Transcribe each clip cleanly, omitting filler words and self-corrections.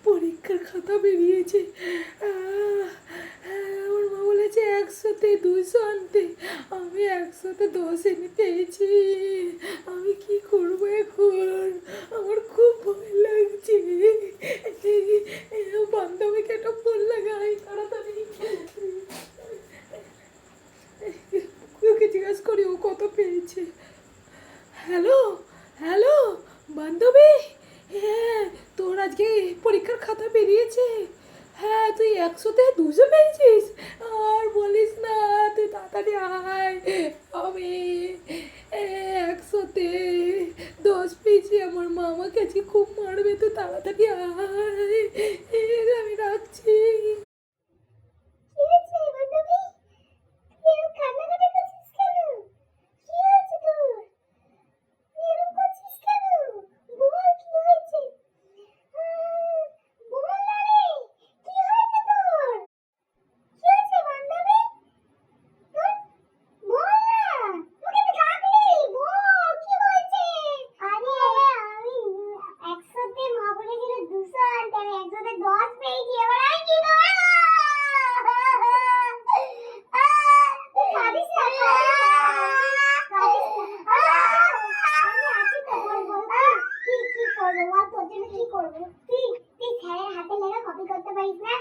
পরীক্ষার খাতা বেরিয়েছে। আমার মা বলেছে 100-তে 200 আনতে, আমি 100-তে 10 এনে পেয়েছি। আমি কি করবো এখন? আমার খুব ভয় লাগছে। বান্ধবীকে একটা ফোন লাগাই তাড়াতাড়ি, ওকে জিজ্ঞেস করি ও কত পেয়েছে। হ্যালো হ্যালো বান্ধবী, হ্যাঁ তোর আজকে পরীক্ষার খাতা বেরিয়েছে। হ্যাঁ তুই 100-তে 200 পেয়েছিস। আর বলিস না, তুই তাড়াতাড়ি আয়। আমি 100-তে 10 পেয়েছি। আমার মা আমাকে আজকে খুব মারবে, তুই তাড়াতাড়ি আয়। আমি রাখছি। কপি করতে পারিস না?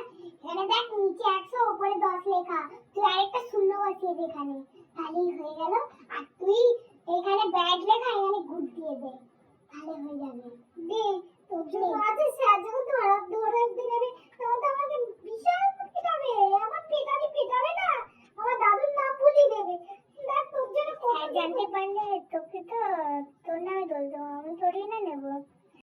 এখানে দেখ নিচে 100 উপরে 10 লেখা, তুই আরেকটা শূন্য বসিয়ে দে এখানে, তাহলেই হয়ে গেল। আর তুই এখানে ব্যাড লেখা, এখানে গুড দিয়ে দে, তাহলে হয়ে যাবে।